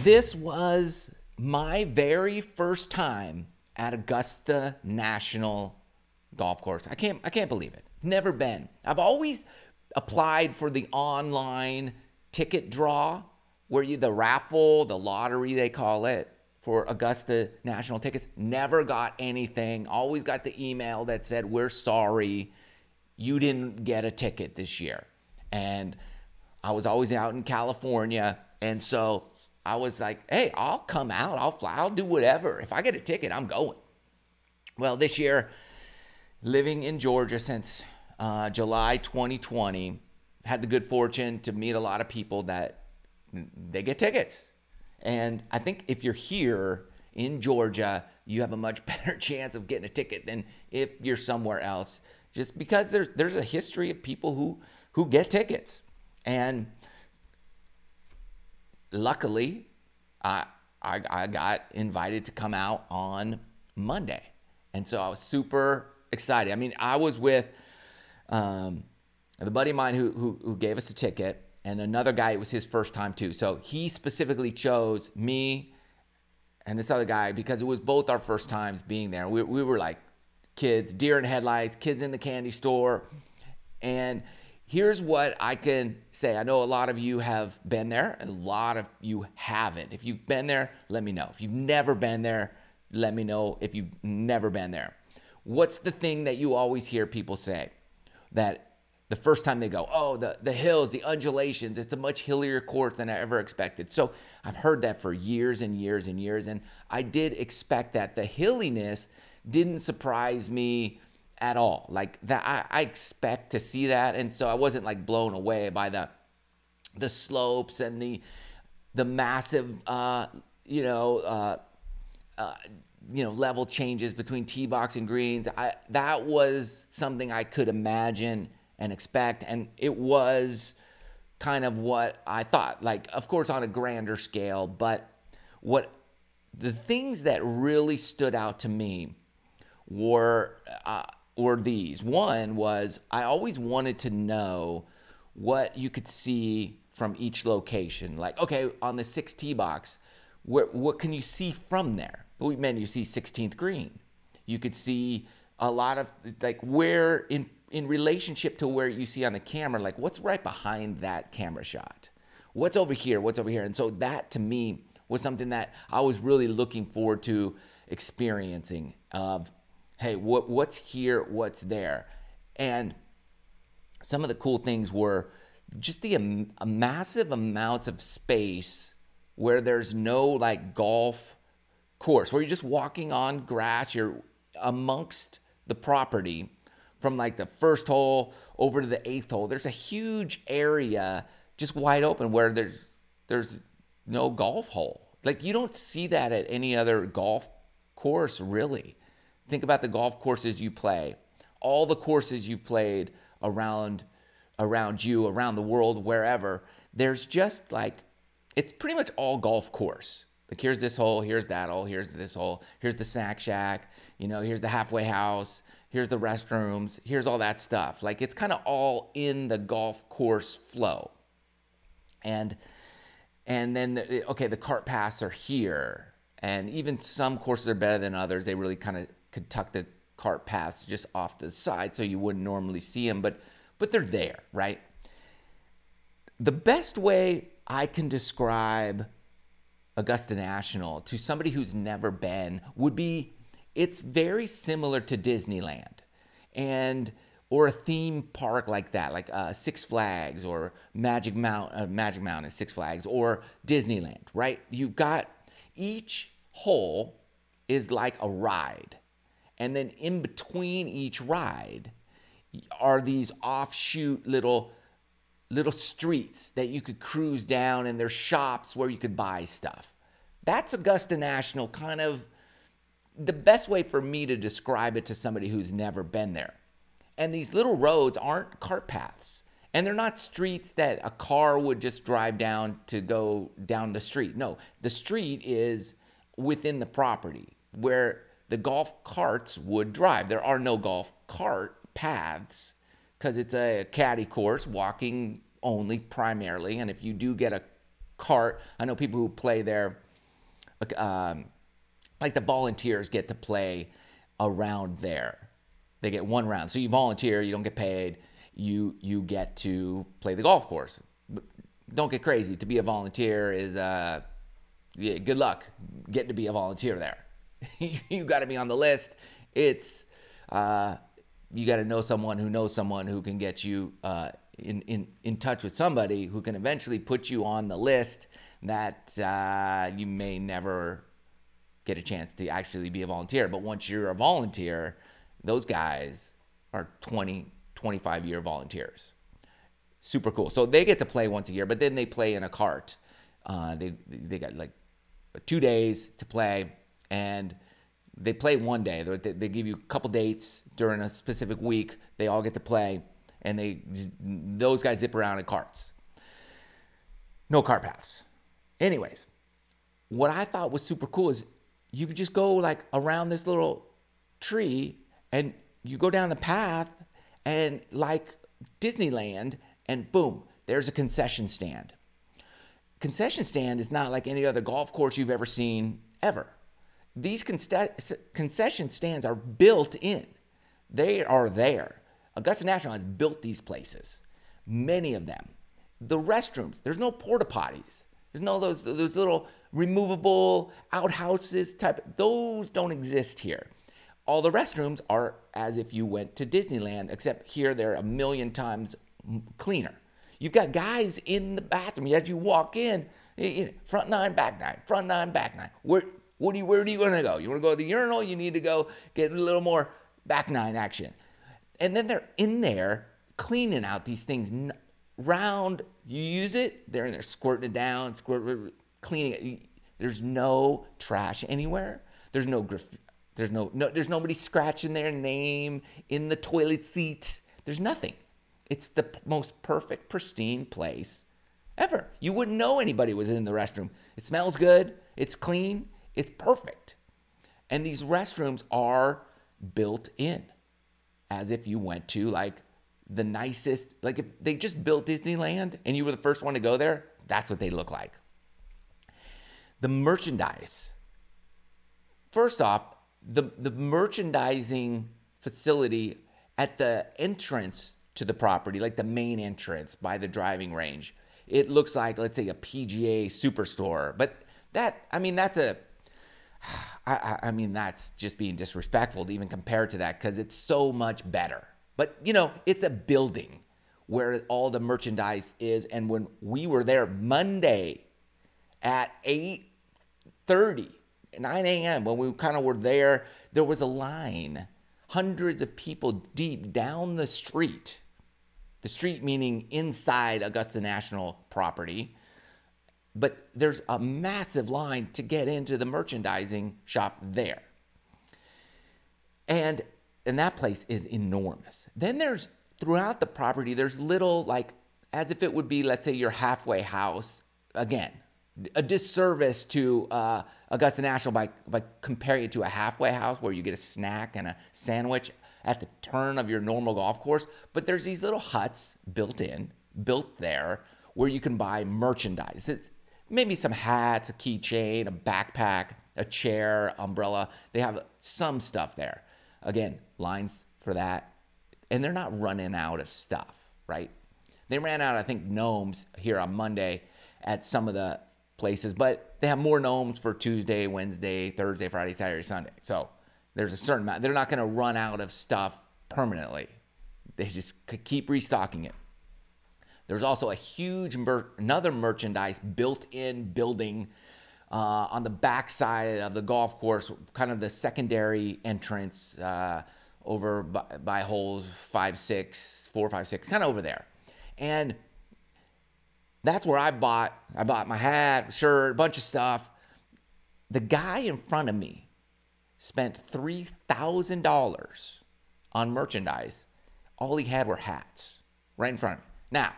This was my very first time at Augusta National Golf Course. I can't believe it. Never been. I've always applied for the online ticket draw, where the raffle, the lottery they call it, for Augusta National tickets. Never got anything. Always got the email that said, "We're sorry, you didn't get a ticket this year." And I was always out in California, and so I was like, "Hey, I'll come out. I'll fly. I'll do whatever. If I get a ticket, I'm going." Well, this year, living in Georgia since July 2020, had the good fortune to meet a lot of people that they get tickets. And I think if you're here in Georgia, you have a much better chance of getting a ticket than if you're somewhere else, just because there's a history of people who get tickets. And luckily, I got invited to come out on Monday. And so I was super excited. I mean, I was with the buddy of mine who gave us a ticket, and another guy, it was his first time too. So he specifically chose me and this other guy because it was both our first times being there. We were like kids, deer in headlights, kids in the candy store. And here's what I can say. I know a lot of you have been there, and a lot of you haven't. If you've been there, let me know. If you've never been there, let me know if you've never been there. What's the thing that you always hear people say? That the first time they go, "Oh, the hills, the undulations, it's a much hillier course than I ever expected." So I've heard that for years and years and years, and I did expect that. The hilliness didn't surprise me at all. Like that, I expect to see that, and so I wasn't like blown away by the slopes and the massive level changes between tee box and greens. That was something I could imagine and expect, and it was kind of what I thought. Like, of course, on a grander scale, but what the things that really stood out to me were these. One was I always wanted to know what you could see from each location. Like, okay, on the 6th tee box, what can you see from there? Well, man, you see 16th green. You could see a lot of, like, where in relationship to where you see on the camera, like what's right behind that camera shot? What's over here? What's over here? And so that to me was something that I was really looking forward to experiencing of, hey, what's here? What's there? And some of the cool things were just the massive amounts of space where there's no like golf course, where you're just walking on grass, you're amongst the property from like the first hole over to the 8th hole. There's a huge area just wide open where there's no golf hole. Like, you don't see that at any other golf course, really. Think about the golf courses you play, all the courses you played around you, around the world, wherever. There's just like, it's pretty much all golf course. Like, here's this hole, here's that hole, here's this hole, here's the snack shack, here's the halfway house, here's the restrooms, here's all that stuff. Like, it's kind of all in the golf course flow. And then, okay, the cart paths are here. And even some courses are better than others. They really kind of could tuck the cart paths just off to the side so you wouldn't normally see them, but they're there, right? The best way I can describe Augusta National to somebody who's never been would be, it's very similar to Disneyland or a theme park like that, like Six Flags or Magic Mountain, Six Flags, or Disneyland, right? You've got, each hole is like a ride, and then in between each ride are these offshoot little streets that you could cruise down, and there's shops where you could buy stuff. That's Augusta National, kind of the best way for me to describe it to somebody who's never been there. And these little roads aren't cart paths, and they're not streets that a car would just drive down to go down the street. No, the street is within the property where the golf carts would drive. There are no golf cart paths because it's a caddy course, walking only primarily. And if you do get a cart. I know people who play there, like the volunteers get to play around there. They get one round. So you volunteer, you don't get paid. You get to play the golf course. But don't get crazy. To be a volunteer is, yeah, good luck getting to be a volunteer there. You got to be on the list. It's, you got to know someone who can get you in touch with somebody who can eventually put you on the list that you may never get a chance to actually be a volunteer. But once you're a volunteer, those guys are 20, 25-year volunteers. Super cool. So they get to play once a year, but then they play in a cart. They got like 2 days to play, and they play one day. They give you a couple dates during a specific week. They all get to play, and those guys zip around in carts. No cart paths. Anyways, what I thought was super cool is you could just go like around this little tree, and you go down the path, and like Disneyland, and boom, there's a concession stand. Concession stand is not like any other golf course you've ever seen ever. These concession stands are built in. They are there. Augusta National has built these places, many of them. The restrooms, there's no porta potties. There's no those little removable outhouses type. Those don't exist here. All the restrooms are as if you went to Disneyland, except here they're a million times cleaner. You've got guys in the bathroom as you walk in, front nine, back nine, front nine, back nine. Where do you want to go? You want to go to the urinal? You need to go get a little more back nine action. And then they're in there cleaning out these things. Round, you use it, they're in there squirting it down, cleaning it. There's no trash anywhere. There's nobody scratching their name in the toilet seat. There's nothing. It's the most perfect, pristine place ever. You wouldn't know anybody was in the restroom. It smells good. It's clean. It's perfect. And these restrooms are built in as if you went to like the nicest, like if they just built Disneyland and you were the first one to go there, that's what they look like. The merchandise. First off, the merchandising facility at the entrance to the property, like the main entrance by the driving range, it looks like, let's say, a PGA Superstore. But that's just being disrespectful to even compare to that, because it's so much better. But, it's a building where all the merchandise is. And when we were there Monday at 8:30, 9 a.m., when we kind of were there, there was a line, hundreds of people deep down the street. The street meaning inside Augusta National property. But there's a massive line to get into the merchandising shop there. And that place is enormous. Then there's, throughout the property, there's little, like, as if it would be, let's say, your halfway house. Again, a disservice to Augusta National by comparing it to a halfway house where you get a snack and a sandwich at the turn of your normal golf course. But there's these little huts built there, where you can buy merchandise. It's maybe some hats, a keychain, a backpack, a chair, umbrella. They have some stuff there. Again, lines for that. And they're not running out of stuff, right? They ran out, I think, gnomes here on Monday at some of the places, but they have more gnomes for Tuesday, Wednesday, Thursday, Friday, Saturday, Sunday. So there's a certain amount. They're not going to run out of stuff permanently. They just keep restocking it. There's also a huge another merchandise built-in building on the backside of the golf course, kind of the secondary entrance over by holes 5, 6, 4, 5, 6, kind of over there. And that's where I bought my hat, shirt, a bunch of stuff. The guy in front of me spent $3,000 on merchandise. All he had were hats right in front of me. Now,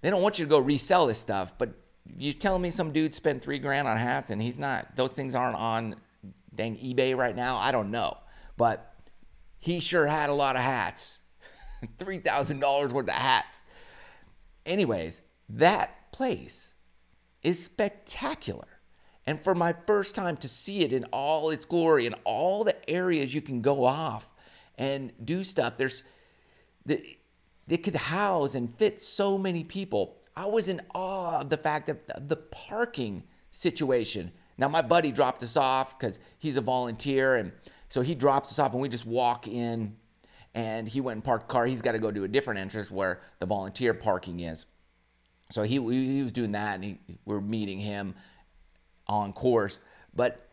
they don't want you to go resell this stuff, but you telling me some dude spent $3,000 on hats and he's not, those things aren't on dang eBay right now? I don't know. But he sure had a lot of hats. $3,000 worth of hats. Anyways, that place is spectacular. And for my first time to see it in all its glory and all the areas you can go off and do stuff, it could house and fit so many people. I was in awe of the fact that the parking situation. Now, my buddy dropped us off because he's a volunteer, and so he drops us off and we just walk in, and he went and parked the car. He's got to go to a different entrance where the volunteer parking is. So he was doing that, and we're meeting him on course. But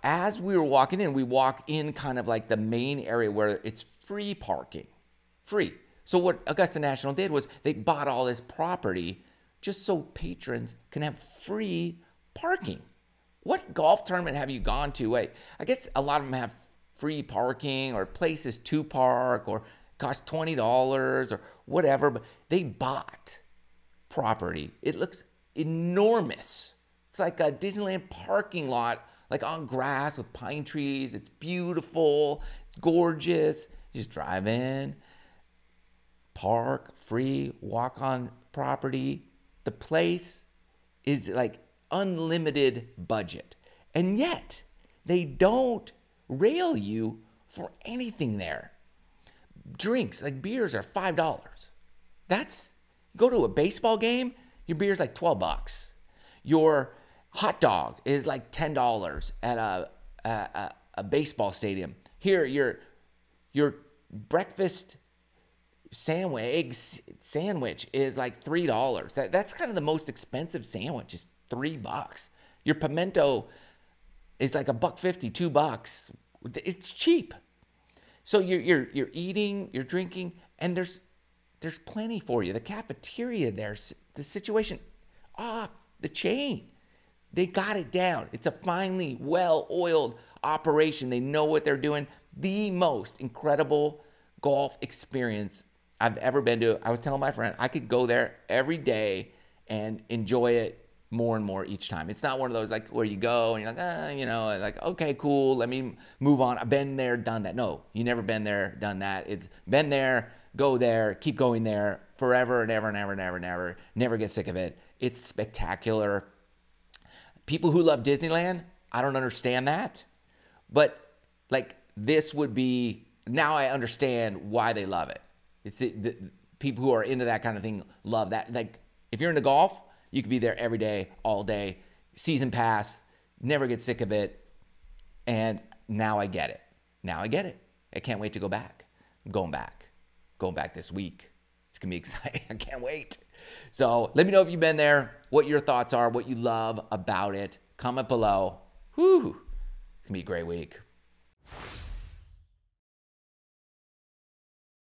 as we were walking in, we walk in kind of like the main area where it's free parking. Free. So what Augusta National did was they bought all this property just so patrons can have free parking. What golf tournament have you gone to? Wait, I guess a lot of them have free parking or places to park or cost $20 or whatever, but they bought property. It looks enormous. It's like a Disneyland parking lot, like on grass with pine trees. It's beautiful. It's gorgeous. You just drive in, park, free, walk on property. The place is like unlimited budget. And yet, they don't rail you for anything there. Drinks, like beers, are $5. That's, you go to a baseball game, your beer's like $12. Your hot dog is like $10 at a baseball stadium. Here, your breakfast sandwich, egg sandwich is like $3. That's kind of the most expensive sandwich, is $3. Your pimento is like $1.50, $2. It's cheap. So you're eating, you're drinking, and there's plenty for you. The cafeteria there, the situation, the chain, they got it down. It's a finely well-oiled operation. They know what they're doing. The most incredible golf experience I've ever been to. I was telling my friend, I could go there every day and enjoy it more and more each time. It's not one of those like where you go and you're like, like, okay, cool, let me move on. I've been there, done that. No, you never been there, done that. It's been there, go there, keep going there forever and ever and ever and ever and ever. Never get sick of it. It's spectacular. People who love Disneyland, I don't understand that. But like this would be, now I understand why they love it. It's the people who are into that kind of thing love that. Like if you're into golf, you could be there every day, all day, season pass, never get sick of it. And now I get it. Now I get it. I can't wait to go back. I'm going back this week. It's going to be exciting. I can't wait. So let me know if you've been there, what your thoughts are, what you love about it. Comment below. Whew. It's going to be a great week.